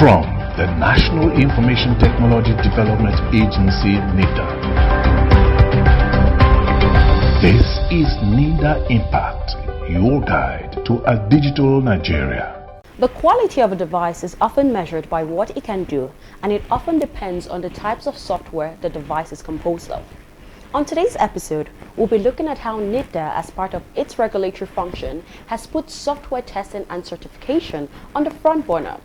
From the National Information Technology Development Agency, Nitda. This is Nitda Impact, your guide to a digital Nigeria. The quality of a device is often measured by what it can do, and it often depends on the types of software the device is composed of. On today's episode, we'll be looking at how Nitda, as part of its regulatory function, has put software testing and certification on the front burner.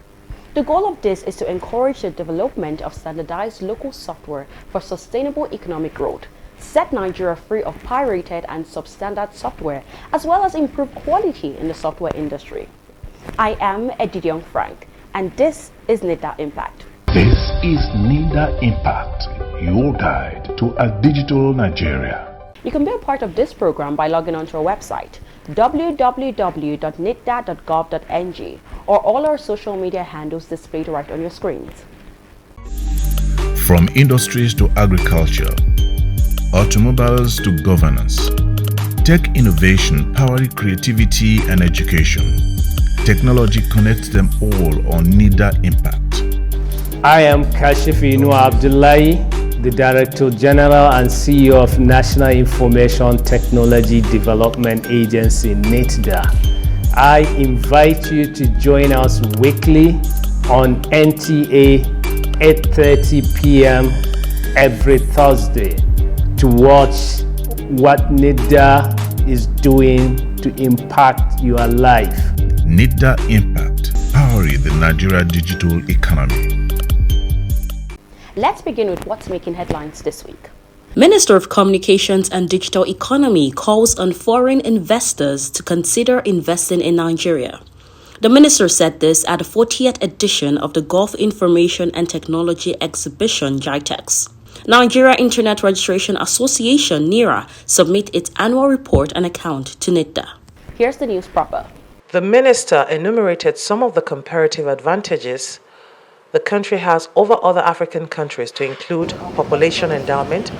The goal of this is to encourage the development of standardized local software for sustainable economic growth, set Nigeria free of pirated and substandard software, as well as improve quality in the software industry. I am Edidion Frank, and this is Nitda Impact. This is Nitda Impact, your guide to a digital Nigeria. You can be a part of this program by logging onto our website, www.nitda.gov.ng, or all our social media handles displayed right on your screens. From industries to agriculture, automobiles to governance, tech innovation powering creativity and education. Technology connects them all on Nitda Impact. I am Kashifinu Abdullahi, the Director General and CEO of National Information Technology Development Agency, Nitda. I invite you to join us weekly on NTA 8:30 p.m. every Thursday to watch what Nitda is doing to impact your life. Nitda Impact, powering the Nigeria digital economy. Let's begin with what's making headlines this week. Minister of Communications and Digital Economy calls on foreign investors to consider investing in Nigeria. The minister said this at the 40th edition of the Gulf Information and Technology Exhibition, GITEX. Nigeria Internet Registration Association, NIRA, submit its annual report and account to Nitda. Here's the news proper. The minister enumerated some of the comparative advantages the country has over other African countries, to include population endowment,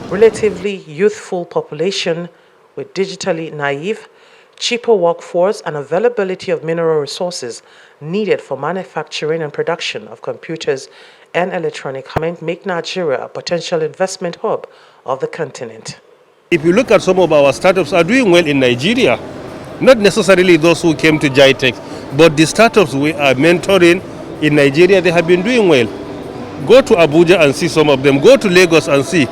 relatively youthful population with digitally naive, cheaper workforce, and availability of mineral resources needed for manufacturing and production of computers and electronic make Nigeria a potential investment hub of the continent. If you look at some of our startups are doing well in Nigeria, not necessarily those who came to GITEX, but the startups we are mentoring in Nigeria, they have been doing well. Go to Abuja and see some of them. Go to Lagos and see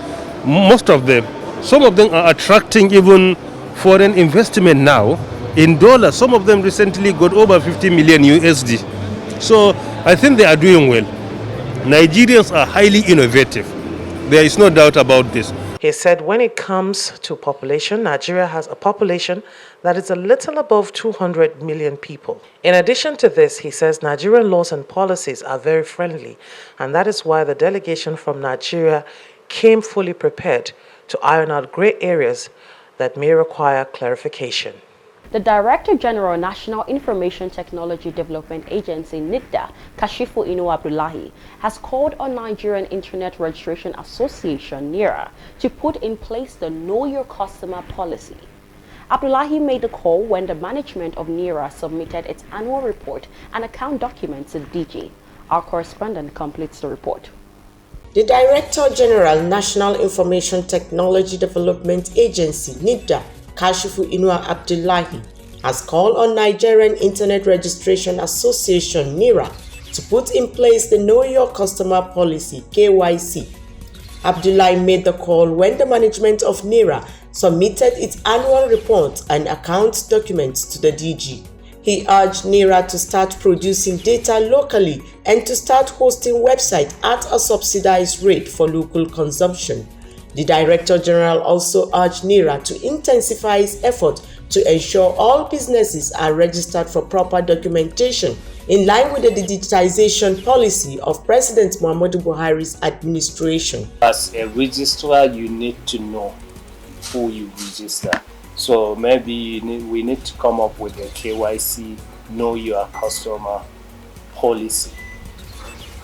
most of them. Some of them are attracting even foreign investment now in dollars. Some of them recently got over 50 million USD. So I think they are doing well. Nigerians are highly innovative. There is no doubt about this. He said when it comes to population, Nigeria has a population that is a little above 200 million people. In addition to this, he says Nigerian laws and policies are very friendly, and that is why the delegation from Nigeria came fully prepared to iron out gray areas that may require clarification. The Director General, National Information Technology Development Agency, Nitda, Kashifu Inu Abdullahi, has called on Nigerian Internet Registration Association, NIRA, to put in place the Know Your Customer policy. Abdullahi made the call when the management of NIRA submitted its annual report and account documents to DG. Our correspondent completes the report. The Director General, National Information Technology Development Agency, Nitda, Kashifu Inua Abdullahi, has called on Nigerian Internet Registration Association, NIRA, to put in place the Know Your Customer policy, KYC. Abdullahi made the call when the management of NIRA submitted its annual report and account documents to the DG. He urged NIRA to start producing data locally and to start hosting websites at a subsidized rate for local consumption. The Director General also urged NIRA to intensify its effort to ensure all businesses are registered for proper documentation in line with the digitization policy of President Muhammadu Buhari's administration. As a registrar, you need to know who you register. So maybe we need to come up with a KYC, Know Your Customer policy.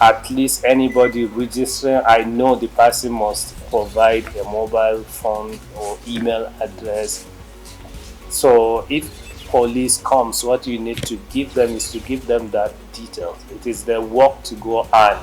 At least anybody registering, I know the person must provide a mobile phone or email address. So if police comes, what you need to give them is to give them that details. It is their work to go and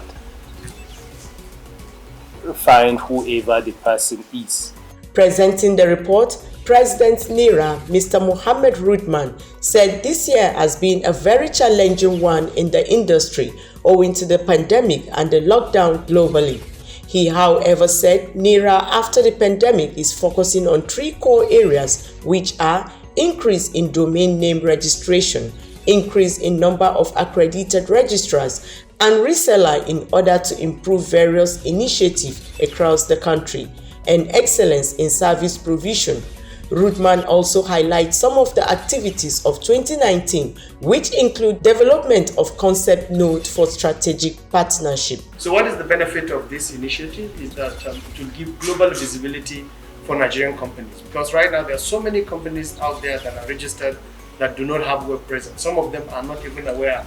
find whoever the person is. Presenting the report, President NIRA, Mr. Mohammed Rudman, said this year has been a very challenging one in the industry owing to the pandemic and the lockdown globally. He, however, said NIRA after the pandemic is focusing on three core areas, which are increase in domain name registration, increase in number of accredited registrars, and reseller in order to improve various initiatives across the country, and excellence in service provision. Rudman also highlights some of the activities of 2019, which include development of concept note for strategic partnership. So what is the benefit of this initiative is that it will give global visibility for Nigerian companies, because right now there are so many companies out there that are registered that do not have web presence. Some of them are not even aware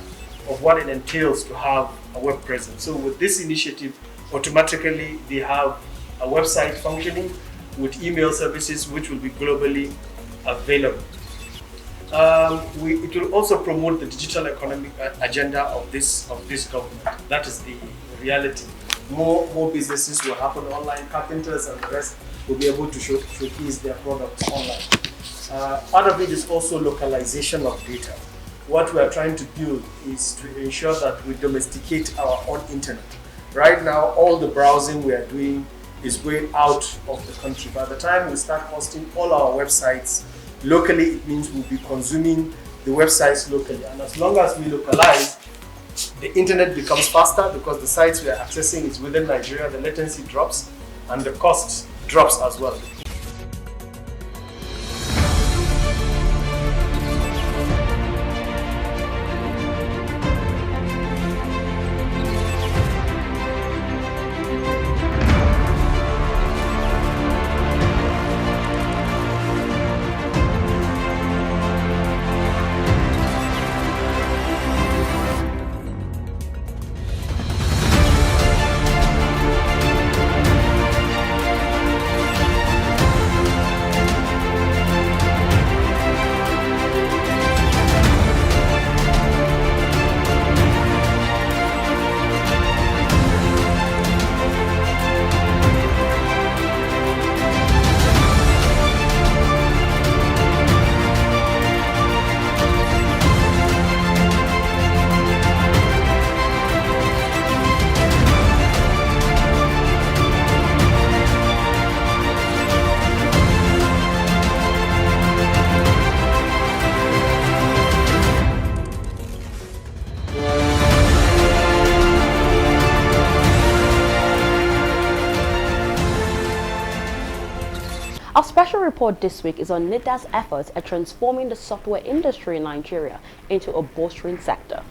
of what it entails to have a web presence. So with this initiative, automatically they have a website functioning with email services which will be globally available. It will also promote the digital economic agenda of this government. That is the reality. More businesses will happen online. Carpenters and the rest will be able to showcase their products online. Part of it is also localization of data. What we are trying to build is to ensure that we domesticate our own internet. Right now, all the browsing we are doing is going out of the country. By the time we start hosting all our websites locally, it means we'll be consuming the websites locally. And as long as we localize, the internet becomes faster because the sites we are accessing is within Nigeria, the latency drops and the cost drops as well. Our special report this week is on Nitda's efforts at transforming the software industry in Nigeria into a bolstering sector.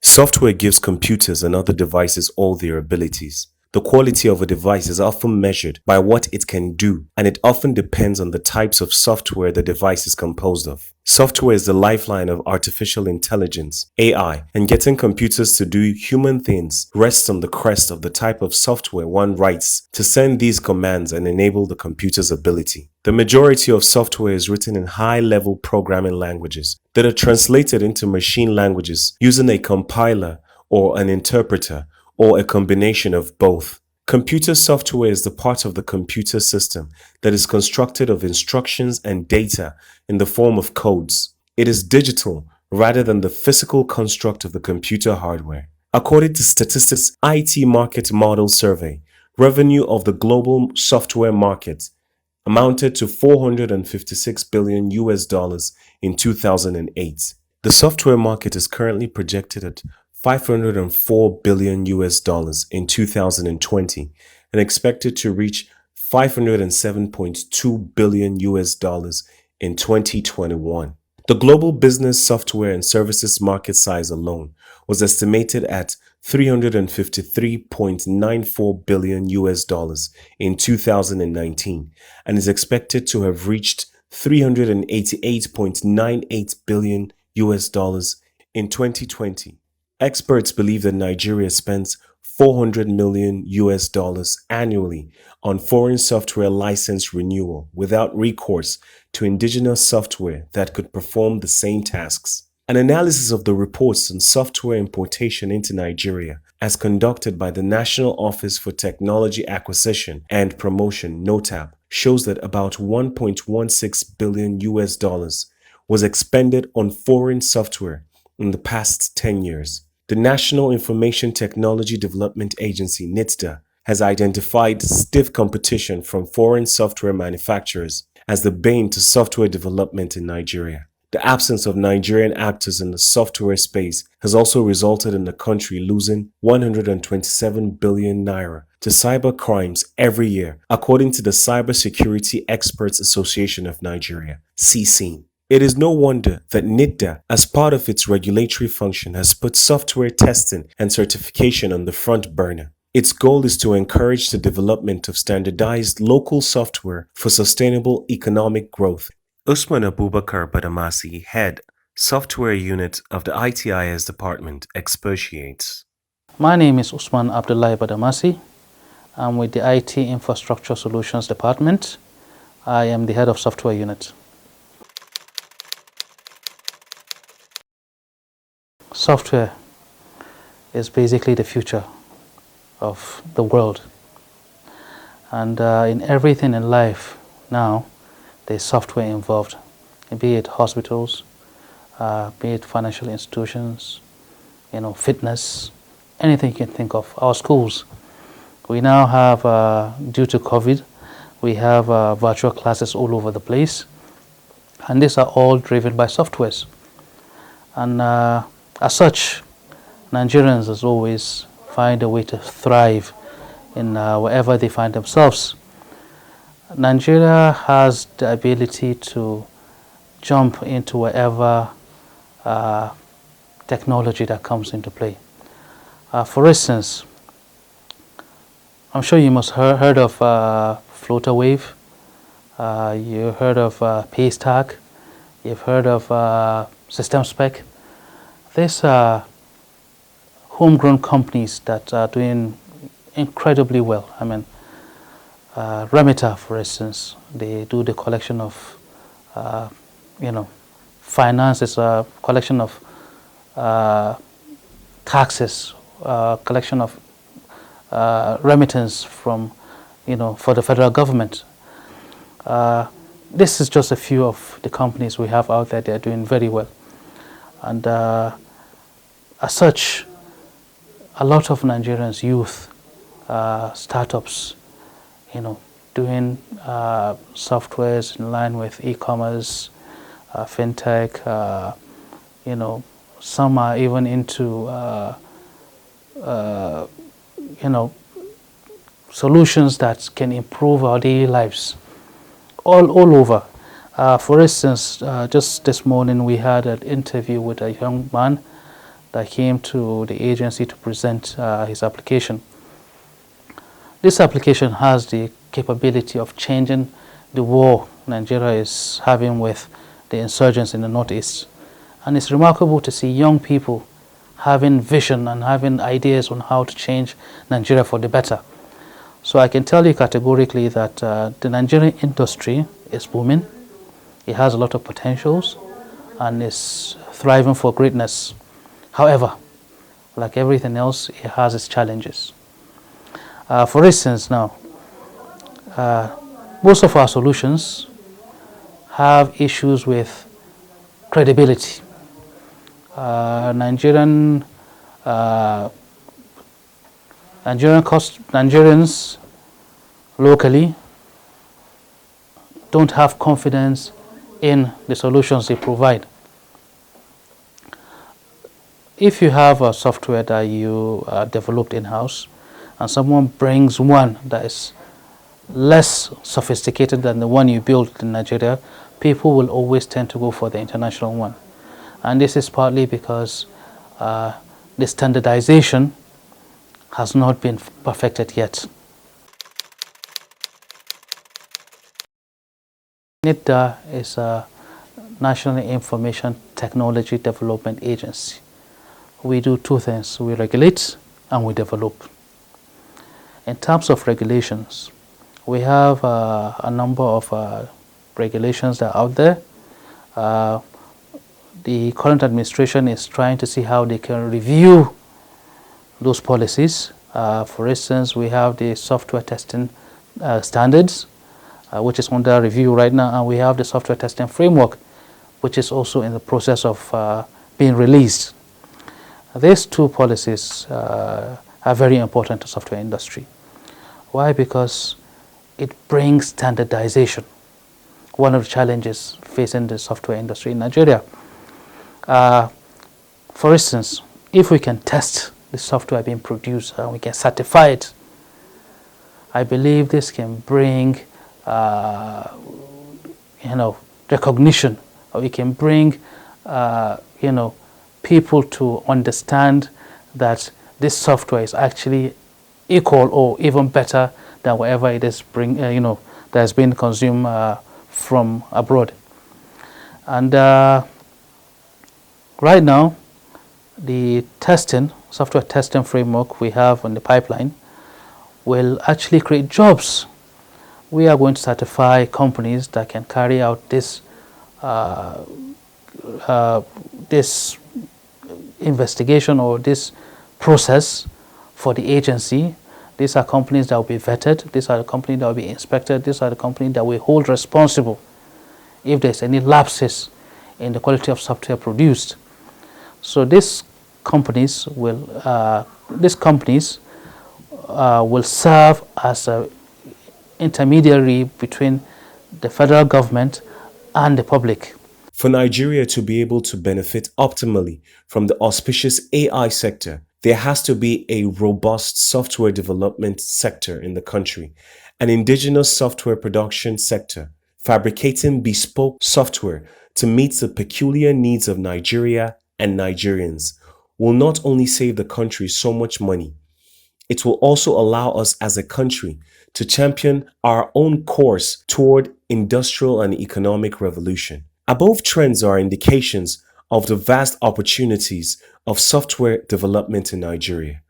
Software gives computers and other devices all their abilities. The quality of a device is often measured by what it can do, and it often depends on the types of software the device is composed of. Software is the lifeline of artificial intelligence, AI, and getting computers to do human things rests on the crest of the type of software one writes to send these commands and enable the computer's ability. The majority of software is written in high-level programming languages that are translated into machine languages using a compiler or an interpreter, or a combination of both. Computer software is the part of the computer system that is constructed of instructions and data in the form of codes. It is digital rather than the physical construct of the computer hardware. According to Statistics IT Market Model Survey, revenue of the global software market amounted to $456 billion in 2008. The software market is currently projected at $504 billion in 2020 and expected to reach $507.2 billion in 2021. The global business software and services market size alone was estimated at $353.94 billion in 2019 and is expected to have reached $388.98 billion in 2020. Experts believe that Nigeria spends $400 million annually on foreign software license renewal without recourse to indigenous software that could perform the same tasks. An analysis of the reports on software importation into Nigeria, as conducted by the National Office for Technology Acquisition and Promotion (NOTAP), shows that about 1.16 billion US dollars was expended on foreign software in the past 10 years. The National Information Technology Development Agency (Nitda) has identified stiff competition from foreign software manufacturers as the bane to software development in Nigeria. The absence of Nigerian actors in the software space has also resulted in the country losing 127 billion naira to cyber crimes every year, according to the Cybersecurity Experts Association of Nigeria, CSIN. It is no wonder that Nitda, as part of its regulatory function, has put software testing and certification on the front burner. Its goal is to encourage the development of standardized local software for sustainable economic growth. Usman Abubakar Badamasi, Head, Software Unit of the ITIS Department, expatiates. My name is Usman Abdullahi Badamasi. I'm with the IT Infrastructure Solutions Department. I am the Head of Software Unit. Software is basically the future of the world. And in everything in life now, there's software involved, be it hospitals, be it financial institutions, fitness, anything you can think of. Our schools, we now have, due to COVID, we have virtual classes all over the place, and these are all driven by softwares. And as such, Nigerians, as always, find a way to thrive in wherever they find themselves. Nigeria has the ability to jump into whatever technology that comes into play. For instance, I'm sure you must have heard of floater wave, you heard of Paystack, you've heard of System Spec. These are homegrown companies that are doing incredibly well. I mean, Remita, for instance, they do the collection of, finance is a collection of taxes, collection of remittance from, for the federal government. This is just a few of the companies we have out there. They are doing very well. And as such, a lot of Nigerians, youth, startups, doing softwares in line with e-commerce, fintech, some are even into, solutions that can improve our daily lives all over. For instance, just this morning we had an interview with a young man that came to the agency to present his application. This application has the capability of changing the war Nigeria is having with the insurgents in the northeast. And it's remarkable to see young people having vision and having ideas on how to change Nigeria for the better. So I can tell you categorically that the Nigerian industry is booming. It has a lot of potentials and is thriving for greatness. However, like everything else, it has its challenges. For instance, now, most of our solutions have issues with credibility. Nigerians locally don't have confidence in the solutions they provide. If you have a software that you developed in-house and someone brings one that is less sophisticated than the one you built in Nigeria, people will always tend to go for the international one. And this is partly because the standardization has not been perfected yet. Nitda is a National Information Technology Development Agency. We do two things: we regulate and we develop. In terms of regulations, we have a number of regulations that are out there. The current administration is trying to see how they can review those policies. For instance, we have the software testing standards, which is under review right now, and we have the software testing framework, which is also in the process of being released. These two policies are very important to software industry. Why? Because it brings standardization. One of the challenges facing the software industry in Nigeria. For instance, if we can test the software being produced and we can certify it, I believe this can bring, recognition, or it can bring, people to understand that this software is actually equal or even better than whatever it is that has been consumed from abroad. And right now, the software testing framework we have on the pipeline will actually create jobs. We are going to certify companies that can carry out this investigation or this process for the agency. These are companies that will be vetted. These are the companies that will be inspected. These are the companies that we hold responsible if there's any lapses in the quality of software produced. So these companies will serve as an intermediary between the federal government and the public. For Nigeria to be able to benefit optimally from the auspicious AI sector, there has to be a robust software development sector in the country, an indigenous software production sector, fabricating bespoke software to meet the peculiar needs of Nigeria and Nigerians will not only save the country so much money, it will also allow us as a country to champion our own course toward industrial and economic revolution. Above trends are indications of the vast opportunities of software development in Nigeria.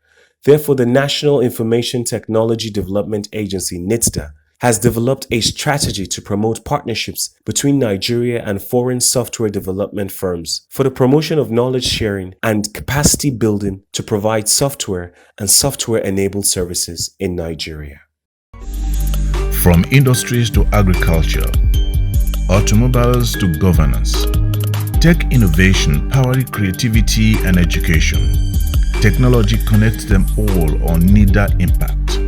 Therefore, the National Information Technology Development Agency, Nitda, has developed a strategy to promote partnerships between Nigeria and foreign software development firms for the promotion of knowledge sharing and capacity building to provide software and software-enabled services in Nigeria. From industries to agriculture, automobiles to governance, tech innovation powering creativity and education. Technology connects them all on Nitda Impact.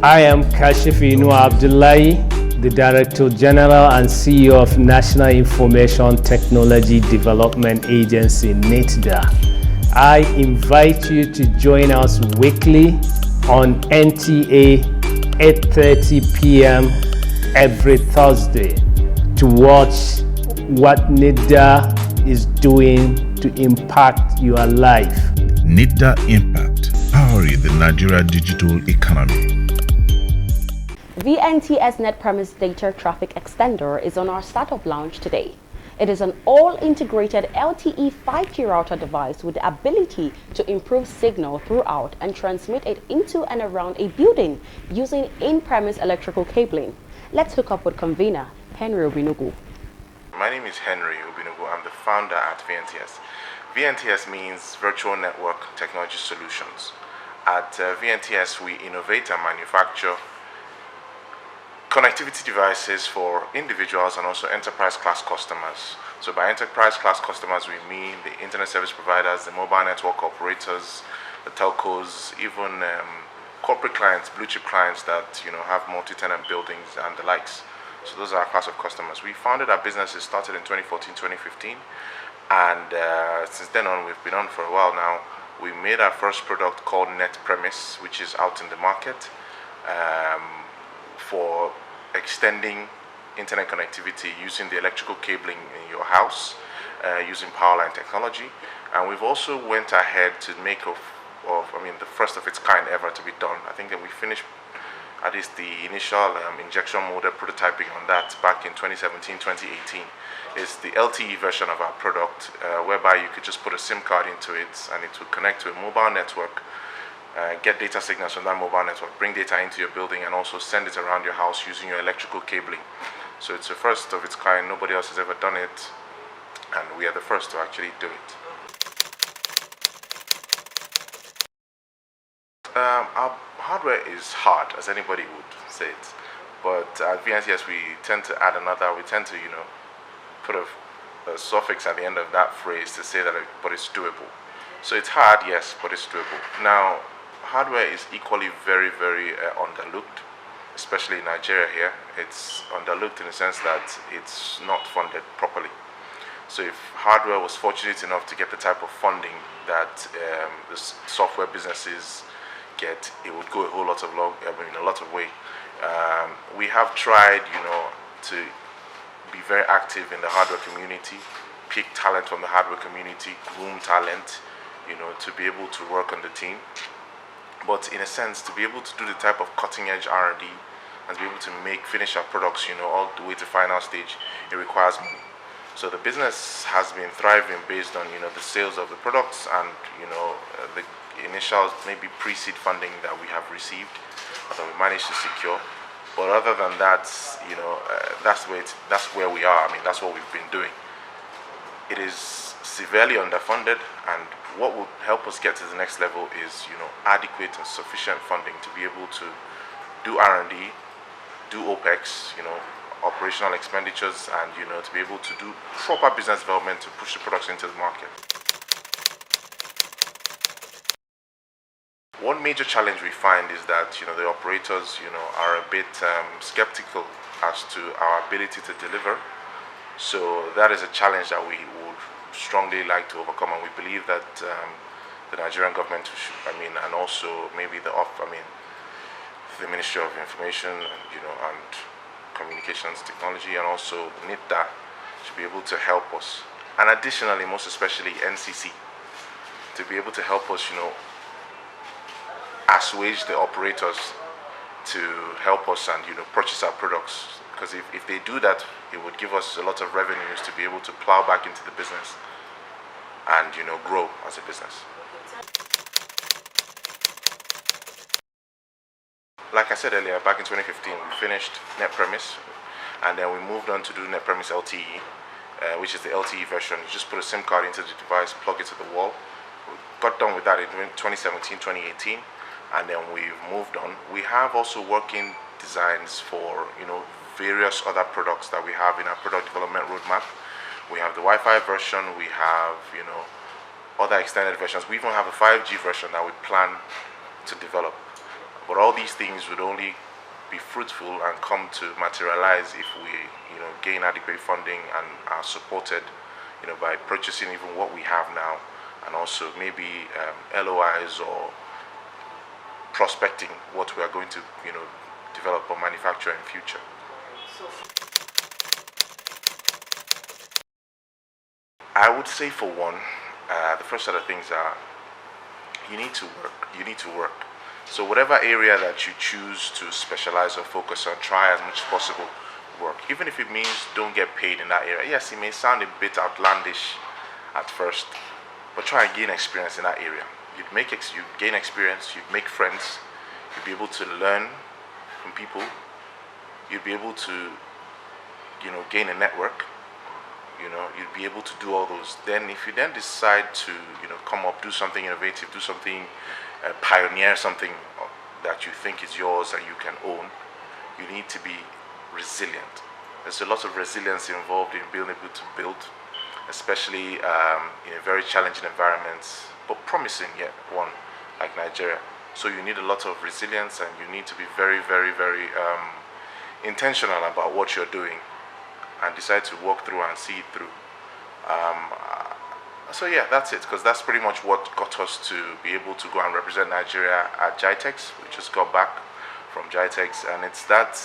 I am Kashifinu Abdullahi, the Director General and CEO of National Information Technology Development Agency, Nitda. I invite you to join us weekly on NTA 8:30 p.m. every Thursday to watch what Nitda is doing to impact your life. Nitda Impact, powering the Nigeria digital economy. VNTS Net Premise Data Traffic Extender is on our startup launch today. It is an all-integrated LTE 5G router device with the ability to improve signal throughout and transmit it into and around a building using in-premise electrical cabling. Let's hook up with convener Henry Obinugu. My name is Henry Obinugu. I'm the founder at VNTS. VNTS means Virtual Network Technology Solutions. At VNTS, we innovate and manufacture connectivity devices for individuals and also enterprise class customers. So by enterprise class customers, we mean the internet service providers, the mobile network operators, the telcos, even corporate clients, blue chip clients that have multi-tenant buildings and the likes. So those are our class of customers. We founded our businesses, started in 2014, 2015, and since then on, we've been on for a while now. We made our first product called Net Premise, which is out in the market for extending internet connectivity using the electrical cabling in your house, using power line technology. And we've also went ahead to make the first of its kind ever to be done. I think that we finished at least the initial injection molded prototyping on that back in 2017, 2018. It's the LTE version of our product, whereby you could just put a SIM card into it and it will connect to a mobile network, get data signals from that mobile network, bring data into your building, and also send it around your house using your electrical cabling. So it's the first of its kind. Nobody else has ever done it. and we are the first to actually do it. Our hardware is hard, as anybody would say it, but at VNCS we tend to add another, we tend to, put a suffix at the end of that phrase to say that, but it's doable. So it's hard, yes, but it's doable. Now, hardware is equally very, very underlooked, especially in Nigeria here. It's underlooked in the sense that it's not funded properly. So if hardware was fortunate enough to get the type of funding that the software businesses get, it would go a lot of way. We have tried, to be very active in the hardware community, pick talent from the hardware community, groom talent, to be able to work on the team. But in a sense, to be able to do the type of cutting edge R&D and to be able to finish our products, all the way to final stage, it requires money. So the business has been thriving based on, the sales of the products and, the initial maybe pre-seed funding that we have received, that we managed to secure. But other than that, that's where we are. I mean, that's what we've been doing. It is severely underfunded, and what will help us get to the next level is, adequate and sufficient funding to be able to do R&D, do OPEX, operational expenditures, and, to be able to do proper business development to push the products into the market. One major challenge we find is that, the operators, are a bit skeptical as to our ability to deliver. So that is a challenge that we would strongly like to overcome, and we believe that the Nigerian government and also maybe the Ministry of Information and Communications Technology, and also Nitda should be able to help us. And additionally, most especially NCC, to be able to help us, assuage the operators to help us and purchase our products, because if they do that, it would give us a lot of revenues to be able to plow back into the business and grow as a business. Like I said earlier, back in 2015 we finished net premise, and then we moved on to do net premise LTE, which is the LTE version. You just put a SIM card into the device, plug it to the wall. We got done with that in 2017, 2018. And then we've moved on. We have also working designs for various other products that we have in our product development roadmap. We have the Wi-Fi version, we have other extended versions. We even have a 5G version that we plan to develop. But all these things would only be fruitful and come to materialize if we gain adequate funding and are supported by purchasing even what we have now, and also maybe LOIs or prospecting what we are going to develop or manufacture in future. I would say, for one, the first set of things are you need to work. So whatever area that you choose to specialize or focus on, try as much as possible work, even if it means don't get paid in that area. Yes, it may sound a bit outlandish at first, but try and gain experience in that area. You gain experience, you make friends, you'll be able to learn from people, you'll be able to gain a network, you'll be able to do all those. Then if you then decide to come up, do something innovative, do something, pioneer something that you think is yours and you can own, you need to be resilient. There's a lot of resilience involved in being able to build, especially in a very challenging environment, but promising yet one like Nigeria. So you need a lot of resilience, and you need to be very, very, very intentional about what you're doing and decide to walk through and see it through. So yeah, that's it, because that's pretty much what got us to be able to go and represent Nigeria at GITEX. We just got back from GITEX, and it's that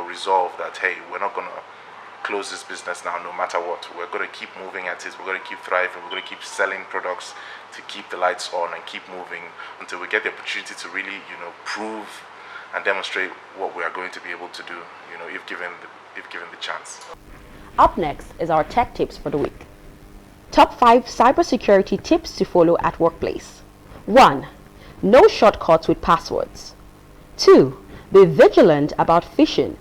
resolve that, hey, we're not going to close this business now no matter what. We're going to keep moving at it, we're going to keep thriving, we're going to keep selling products to keep the lights on and keep moving until we get the opportunity to really prove and demonstrate what we are going to be able to do, if given the chance. Up next is our tech tips for the week. Top 5 cybersecurity tips to follow at workplace. 1. No shortcuts with passwords. 2. Be vigilant about phishing.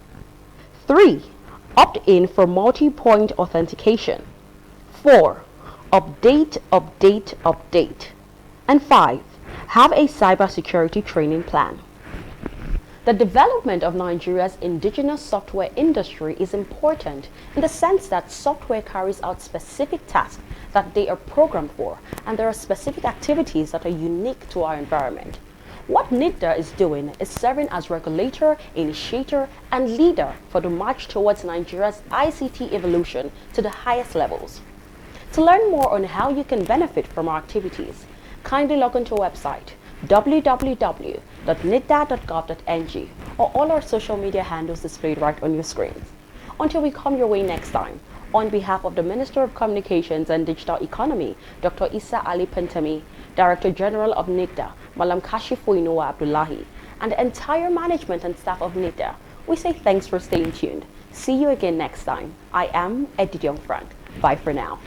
3. Opt in for multi-point authentication. 4. Update, update, update. And 5. Have a cybersecurity training plan. The development of Nigeria's indigenous software industry is important in the sense that software carries out specific tasks that they are programmed for, and there are specific activities that are unique to our environment. What Nitda is doing is serving as regulator, initiator, and leader for the march towards Nigeria's ICT evolution to the highest levels. To learn more on how you can benefit from our activities, kindly log on to our website www.nitda.gov.ng or all our social media handles displayed right on your screens. Until we come your way next time, on behalf of the Minister of Communications and Digital Economy, Dr. Issa Ali Pantami, Director General of Nitda, Malam Kashifu Inua Abdullahi, and the entire management and staff of Nitda, we say thanks for staying tuned. See you again next time. I am Edidion Frank. Bye for now.